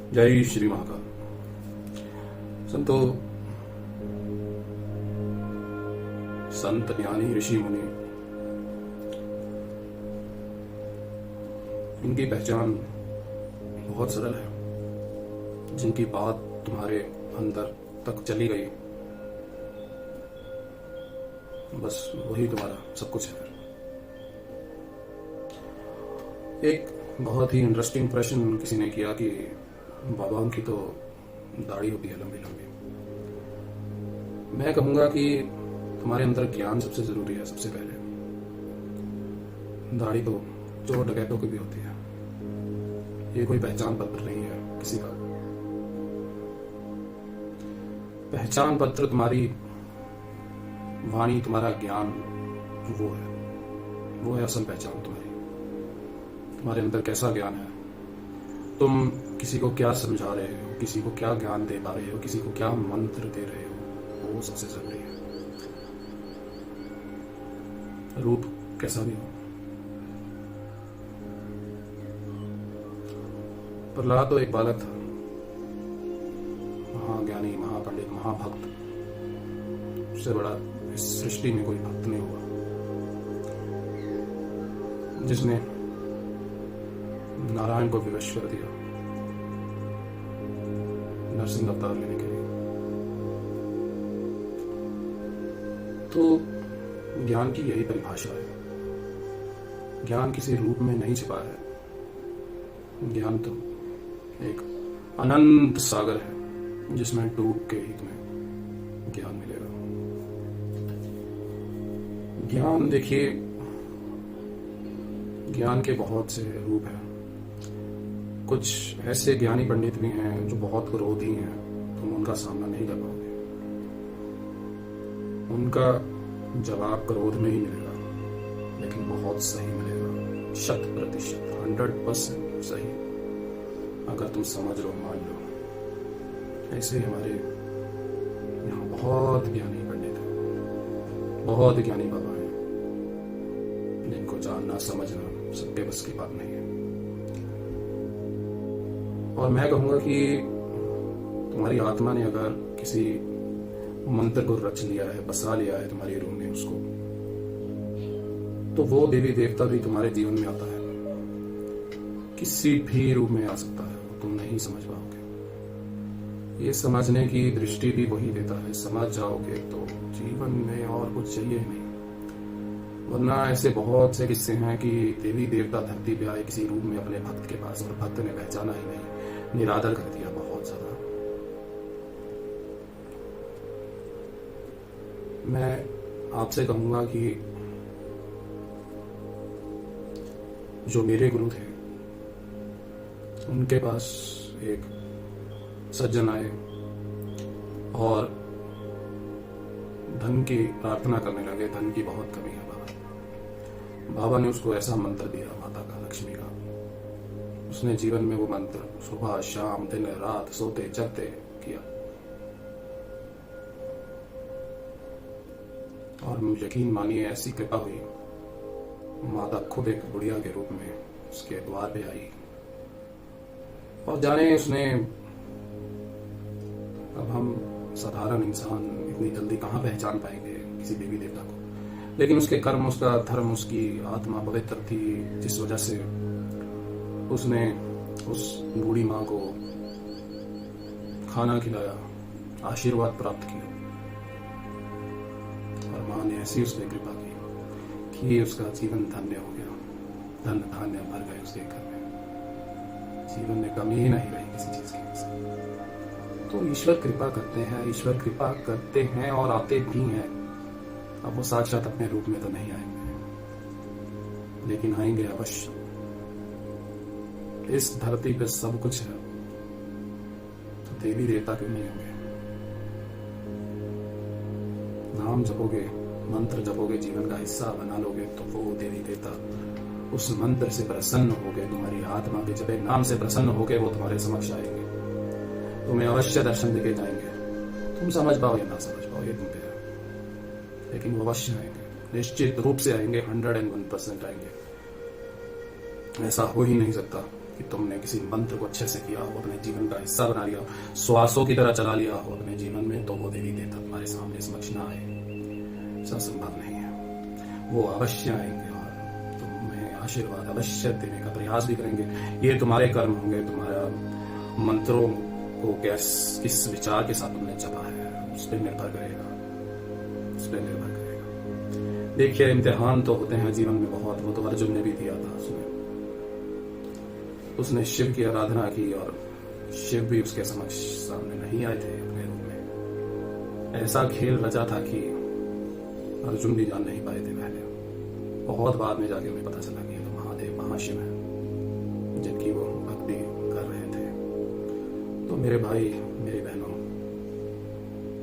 जय श्री महाकाल। संतो, संत ज्ञानी ऋषि मुनि, इनकी पहचान बहुत सरल है। जिनकी बात तुम्हारे अंदर तक चली गई, बस वही तुम्हारा सब कुछ है। एक बहुत ही इंटरेस्टिंग प्रश्न किसी ने किया कि बाबाओं की तो दाढ़ी होती है लंबी लंबी। मैं कहूंगा कि तुम्हारे अंदर ज्ञान सबसे जरूरी है। सबसे पहले दाढ़ी तो चोर डकैतों की भी होती है। ये कोई पहचान पत्र नहीं है किसी का। पहचान पत्र तुम्हारी वाणी, तुम्हारा ज्ञान, वो है असल पहचान तुम्हारी। तुम्हारे अंदर कैसा ज्ञान है, तुम किसी को क्या समझा रहे हो, किसी को क्या ज्ञान दे पा रहे हो, किसी को क्या मंत्र दे रहे हो, वो सबसे जरूरी है। रूप कैसा भी हो। प्रहलाद तो एक बालक था, महाज्ञानी, महापंडित, महाभक्त। उससे बड़ा इस सृष्टि में कोई भक्त नहीं हुआ जिसने नारायण को विवश कर दिया नरसिंह अवतार लेने के लिए। तो ज्ञान की यही परिभाषा है। ज्ञान किसी रूप में नहीं छिपा है। ज्ञान तो एक अनंत सागर है जिसमें डूब के ही तुम्हें ज्ञान मिलेगा। ज्ञान, देखिए, ज्ञान के बहुत से रूप हैं। कुछ ऐसे ज्ञानी पंडित भी हैं जो बहुत क्रोधी हैं, तुम उनका सामना नहीं कर पाओगे। उनका जवाब क्रोध में ही मिलेगा, लेकिन बहुत सही मिलेगा, 100%, 100% सही, अगर तुम समझ लो, मान लो। ऐसे हमारे यहाँ बहुत ज्ञानी पंडित हैं, बहुत ज्ञानी बाबा हैं, जिनको जानना समझना सबके बस की बात नहीं है। और मैं कहूंगा कि तुम्हारी आत्मा ने अगर किसी मंत्र को रच लिया है, बसा लिया है तुम्हारी रूह में उसको, तो वो देवी देवता भी तुम्हारे जीवन में आता है। किसी भी रूप में आ सकता है, तुम नहीं समझ पाओगे। ये समझने की दृष्टि भी वही देता है। समझ जाओगे तो जीवन में और कुछ चाहिए नहीं। वरना ऐसे बहुत से किस्से हैं कि देवी देवता धरती पे आए किसी रूप में अपने भक्त के पास, और भक्त ने पहचाना ही नहीं, निरादर कर दिया बहुत ज्यादा। मैं आपसे कहूंगा कि जो मेरे गुरु थे, उनके पास एक सज्जन आए और धन की प्रार्थना करने लगे। धन की बहुत कमी है बाबा ने उसको ऐसा मंत्र दिया, माता का, लक्ष्मी का। उसने जीवन में वो मंत्र सुबह शाम दिन रात सोते जगते किया, और यकीन मानिए ऐसी कृपा हुई, माता खुद एक बुढ़िया के रूप में उसके द्वार पे आई। और जाने उसने, अब हम साधारण इंसान इतनी जल्दी कहाँ पहचान पाएंगे किसी देवी देवता को, लेकिन उसके कर्म, उसका धर्म, उसकी आत्मा पवित्र थी, जिस वजह से उसने उस बूढ़ी माँ को खाना खिलाया, आशीर्वाद प्राप्त किया, और माँ ने ऐसी उसने कृपा की कि उसका जीवन धन्य हो गया। धन धान्य भर गए उसके घर में, जीवन में कमी ही नहीं रही किसी चीज की। तो ईश्वर कृपा करते हैं, ईश्वर कृपा करते हैं और आते भी हैं। अब वो साक्षात अपने रूप में तो नहीं आएंगे, लेकिन आएंगे अवश्य। इस धरती पे सब कुछ है, तो देवी देवता क्यों नहीं होंगे। नाम जपोगे, मंत्र जपोगे, जीवन का हिस्सा बना लोगे, तो वो देवी देवता उस मंत्र से प्रसन्न होगे, तुम्हारी आत्मा के जपे नाम से प्रसन्न होगे, वो तुम्हारे समक्ष आएंगे, तुम्हें अवश्य दर्शन देके जाएंगे। तुम समझ पाओ या ना समझ पाओ, ये तुम पे है, लेकिन वो अवश्य आएंगे, निश्चित रूप से आएंगे, 101% आएंगे। ऐसा हो ही नहीं सकता कि तुमने किसी मंत्र को अच्छे से किया हो, अपने जीवन का हिस्सा बना लिया हो, श्वासों की तरह चला लिया हो अपने जीवन में, तो वो देवी देवता तुम्हारे सामने समक्ष ना आए, सब संभव नहीं है। वो अवश्य आएंगे और तुम्हें आशीर्वाद अवश्य देने का प्रयास भी करेंगे। ये तुम्हारे कर्म होंगे, तुम्हारा मंत्रों को किस विचार के साथ तुमने जपा है उस पर निर्भर करेगा, उस पर निर्भर करेगा। देखिए, इम्तिहान तो होते हैं जीवन में बहुत, वो तो अर्जुन ने भी दिया था। उसने शिव की आराधना की और शिव भी उसके समक्ष सामने नहीं आए थे अपने रूप में। ऐसा खेल रचा था कि अर्जुन भी जान नहीं पाए थे पहले। बहुत बाद में जाके उन्हें पता चला कि तो महादेव महाशिव है जिनकी वो भक्ति कर रहे थे। तो मेरे भाई, मेरी बहनों,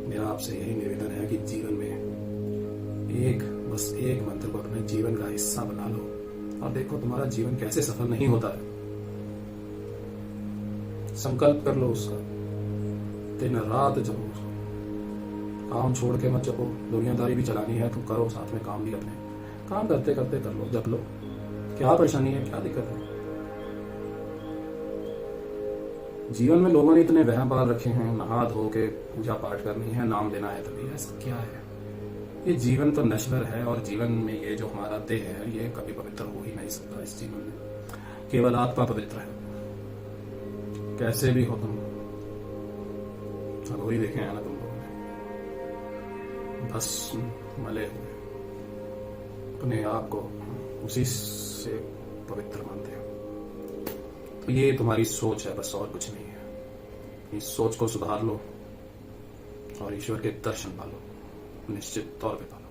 मेरा आपसे यही निवेदन है कि जीवन में बस एक मंत्र को अपने जीवन का हिस्सा बना लो और देखो तुम्हारा जीवन कैसे सफल नहीं होता है। संकल्प कर लो उसका, दिन रात जपो उसको, काम छोड़ के मत जपो। दुनियादारी भी चलानी है तो करो, साथ में काम भी अपने काम करते करते कर लो, जप लो। क्या परेशानी है, क्या दिक्कत है? जीवन में लोगों ने इतने वहम पाल रखे हैं, नहा धो के पूजा पाठ करनी है, नाम लेना है तभी। ऐसा क्या है? ये जीवन तो नश्वर है और जीवन में ये जो हमारा देह है ये कभी पवित्र हो ही नहीं सकता। इस जीवन में केवल आत्मा पवित्र है। कैसे भी हो तुम, वही देखे हैं ना तुम लोगों ने, बस मले हुए अपने आप को उसी से पवित्र मानते हो। तो ये तुम्हारी सोच है बस, और कुछ नहीं है। इस सोच को सुधार लो और ईश्वर के दर्शन पालो, निश्चित तौर पे पालो।